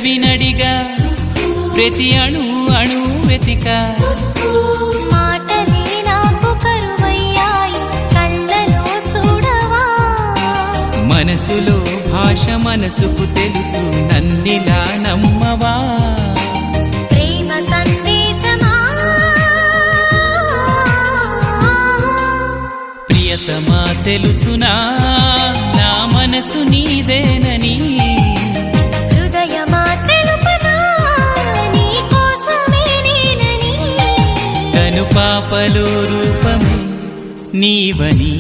పెదవినడిగా ప్రతి అణు అణు వెతిక మాటలే నాకు కరువయ్యాయి కళ్ళలో చూడవా మనసులో భాష మనసుకు తెలుసు నన్నిలా నమ్మవా ప్రేమ సందేశమా ప్రియతమా తెలుసునా నా మనసు నీదేనని హృదయమా తెలుపనా నీ కోసమే నేనని కను పాపలో రూపమే నీవని